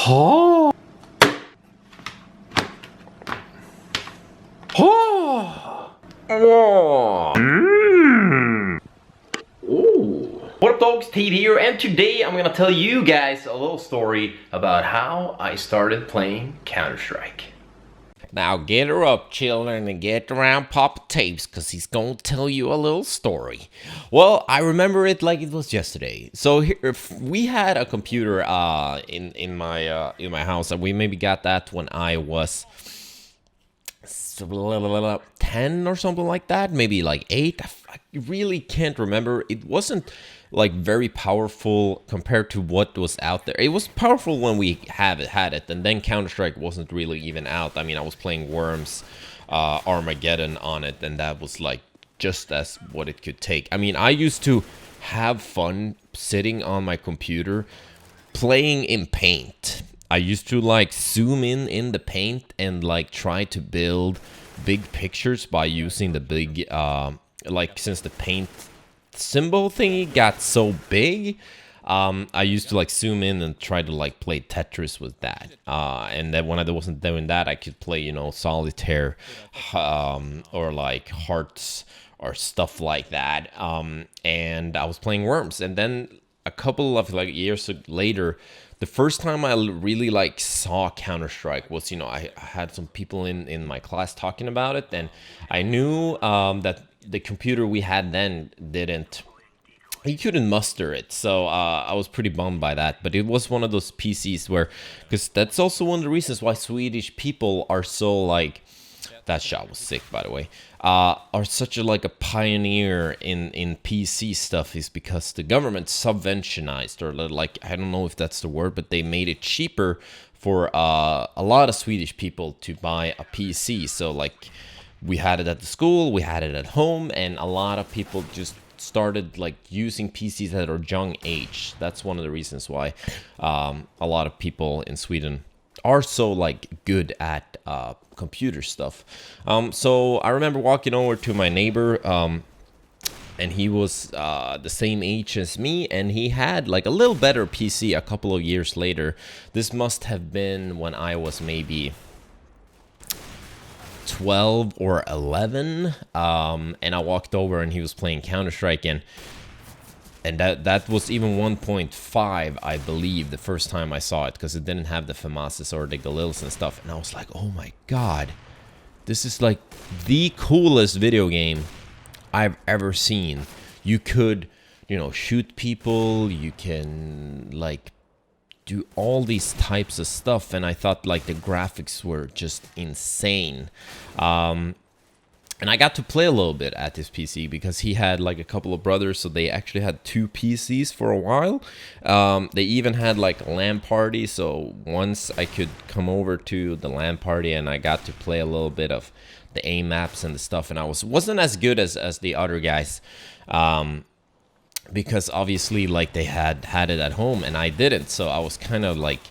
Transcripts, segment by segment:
Oh. Oh. Oh. Ooh. What up, dogs? Tejbz here, and today I'm gonna tell you guys a little story about how I started playing Counter-Strike. Now get her up, children, and get around Papa Tejbz, because he's going to tell you a little story. Well, I remember it like it was yesterday. So here, we had a computer in my house, and we maybe got that when I was 10 or something like that, maybe like 8. I really can't remember. It wasn't like very powerful compared to what was out there. It was powerful when we had it, and then Counter-Strike wasn't really even out. I mean, I was playing Worms, Armageddon on it, and that was like just as what it could take. I mean, I used to have fun sitting on my computer playing in Paint. I used to like zoom in the paint and like try to build big pictures by using the big like, since the paint symbol thingy got so big, I used to like zoom in and try to like play Tetris with that, and then when I wasn't doing that, I could play, you know, solitaire, or like hearts or stuff like that, and I was playing Worms. And then a couple of like years later, the first time I really like saw Counter-Strike was, you know, I had some people in my class talking about it, and I knew that the computer we had then you couldn't muster it, so I was pretty bummed by that. But it was one of those PCs where, because that's also one of the reasons why Swedish people are so like, that shot was sick, by the way, are such a like a pioneer in PC stuff, is because the government subventionized, or like, I don't know if that's the word, but they made it cheaper for a lot of Swedish people to buy a PC. So like, we had it at the school, we had it at home, and a lot of people just started like using PCs at a young age. That's one of the reasons why a lot of people in Sweden are so like good at computer stuff. So I remember walking over to my neighbor, and he was the same age as me, and he had like a little better PC a couple of years later. This must have been when I was maybe 12 or 11, and I walked over and he was playing Counter-Strike, and that was even 1.5, I believe, the first time I saw it, because it didn't have the FAMASes or the Galils and stuff. And I was like, oh my god, this is like the coolest video game I've ever seen. You could, you know, shoot people, you can like do all these types of stuff, and I thought like the graphics were just insane. And I got to play a little bit at this PC because he had like a couple of brothers, so they actually had 2 PCs for a while. They even had like a LAN party, so once I could come over to the LAN party and I got to play a little bit of the aim maps and the stuff, and I wasn't as good as the other guys, because obviously like they had it at home and I didn't, so I was kind of like,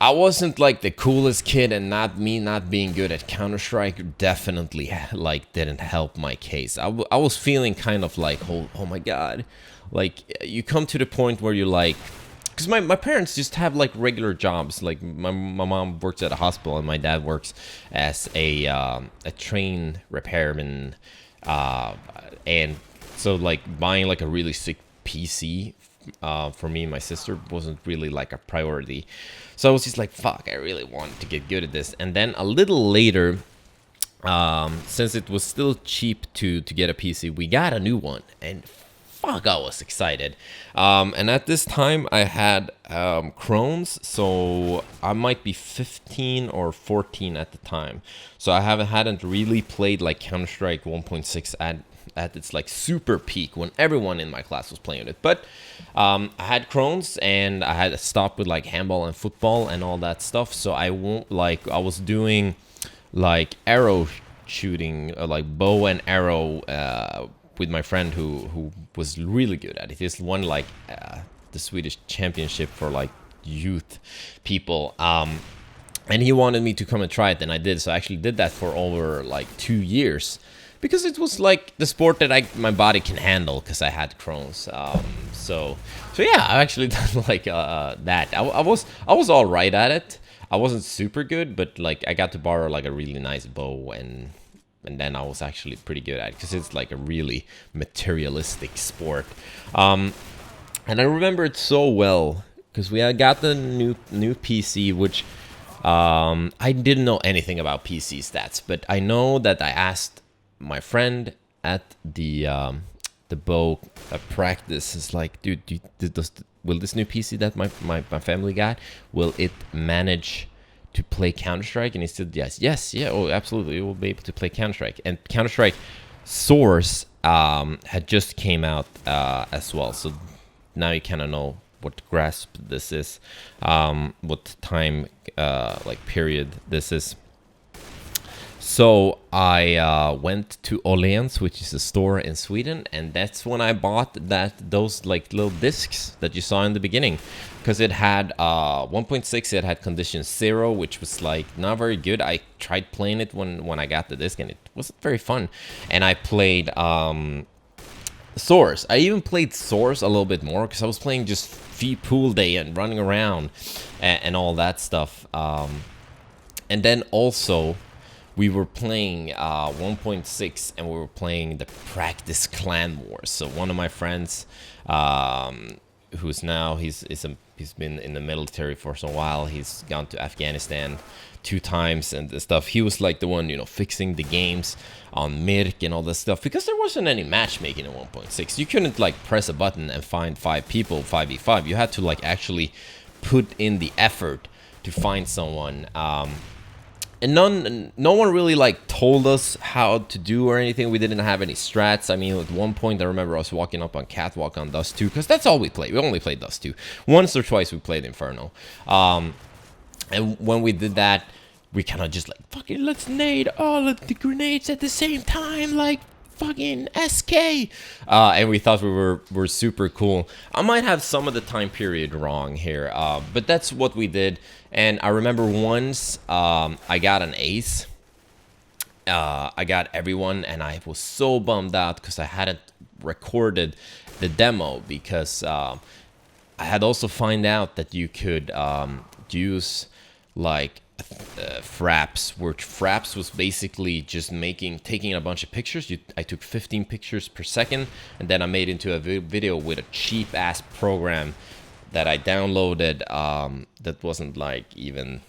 I wasn't like the coolest kid, and not being good at Counter-Strike definitely like didn't help my case. I was feeling kind of like, oh my god, like you come to the point where you're like, because my parents just have like regular jobs. Like my mom works at a hospital and my dad works as a train repairman, and so like buying like a really sick PC for me and my sister wasn't really like a priority. So I was just like, fuck, I really wanted to get good at this. And then a little later, since it was still cheap to get a PC, we got a new one, and fuck, I was excited. And at this time I had Crohn's, so I might be 15 or 14 at the time. So I hadn't really played like Counter-Strike 1.6 at its like super peak when everyone in my class was playing it. But I had Crohn's, and I had to stop with like handball and football and all that stuff. So I was doing like arrow shooting, like bow and arrow, with my friend who was really good at it. He's won like the Swedish championship for like youth people. And he wanted me to come and try it, and I did. So I actually did that for over like 2 years, because it was like the sport that my body can handle, because I had Crohn's. So yeah, I actually done like that. I was all right at it. I wasn't super good, but like I got to borrow like a really nice bow, and then I was actually pretty good at it because it's like a really materialistic sport. And I remember it so well because we had got the new PC, which I didn't know anything about PC stats, but I know that I asked my friend at the bow practice. Is like, dude, will this new PC that my family got, will it manage to play Counter-Strike? And he said yes, yeah, oh, absolutely, it will be able to play Counter-Strike. And Counter-Strike Source had just came out as well, so now you kind of know what grasp this is, what time like period this is. So I went to Åhléns, which is a store in Sweden, and that's when I bought those like little discs that you saw in the beginning, because it had 1.6. It had condition 0, which was like not very good. I tried playing it when I got the disc, and it wasn't very fun. And I played Source. I even played Source a little bit more because I was playing just free pool day and running around and all that stuff. And then also we were playing 1.6, and we were playing the practice clan wars. So one of my friends, who's now he's been in the military for some while. He's gone to Afghanistan 2 times and stuff. He was like the one, fixing the games on Mirk and all this stuff, because there wasn't any matchmaking in 1.6. You couldn't like press a button and find 5 people 5v5. You had to like actually put in the effort to find someone. And no one really like told us how to do or anything. We didn't have any strats. I mean, at one point I remember I was walking up on Catwalk on Dust 2, because that's all we played. We only played Dust 2. Once or twice we played Inferno. And when we did that, we kind of just like, fucking let's nade all of the grenades at the same time, like fucking SK. And we thought we were super cool. I might have some of the time period wrong here, but that's what we did. And I remember once I got an ace. I got everyone, and I was so bummed out because I hadn't recorded the demo, because I had also found out that you could use like fraps, where fraps was basically just taking a bunch of pictures. I took 15 pictures per second, and then I made into a video with a cheap ass program that I downloaded that wasn't like even,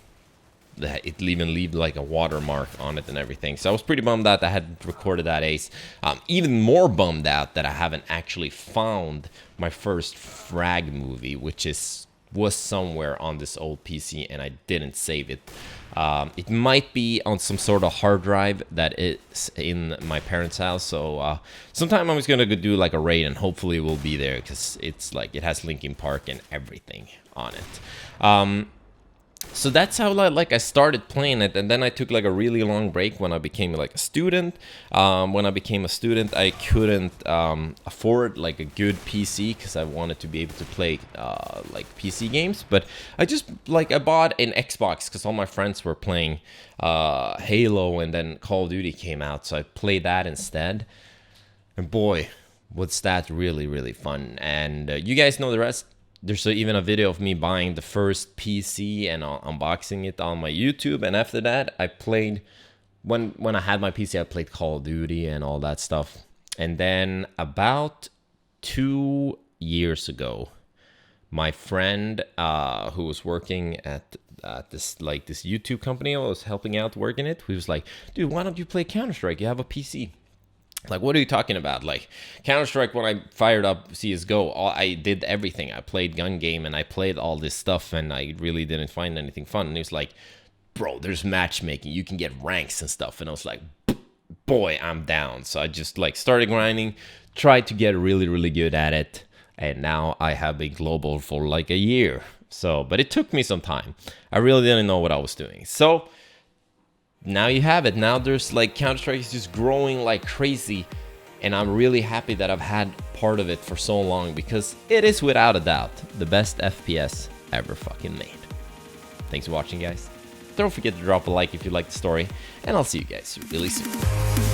it even leave like a watermark on it and everything. So I was pretty bummed out that I hadn't recorded that ace. Even more bummed out that I haven't actually found my first frag movie, which was somewhere on this old PC, and I didn't save it. It might be on some sort of hard drive that is in my parents' house. So sometime I'm just gonna go do like a raid, and hopefully it will be there, because it's like it has Linkin Park and everything on it. So that's how like I started playing it, and then I took like a really long break when I became like a student. When I became a student, I couldn't afford like a good PC, because I wanted to be able to play like PC games. But I bought an Xbox because all my friends were playing Halo, and then Call of Duty came out, so I played that instead. And boy, was that really, really fun. And you guys know the rest. There's even a video of me buying the first PC and unboxing it on my YouTube. And after that, I played, when I had my PC, I played Call of Duty and all that stuff. And then about 2 years ago, my friend who was working at this YouTube company I was helping out working it, he was like, dude, why don't you play Counter-Strike? You have a PC. Like, what are you talking about? Like, Counter-Strike, when I fired up CSGO, I did everything. I played gun game, and I played all this stuff, and I really didn't find anything fun. And he was like, bro, there's matchmaking. You can get ranks and stuff. And I was like, boy, I'm down. So I just, like, started grinding, tried to get really, really good at it. And now I have been global for, like, a year. So, but it took me some time. I really didn't know what I was doing. So now you have it. Now there's like Counter-Strike is just growing like crazy, and I'm really happy that I've had part of it for so long, because it is without a doubt the best FPS ever fucking made. Thanks for watching, guys. Don't forget to drop a like if you like the story, and I'll see you guys really soon.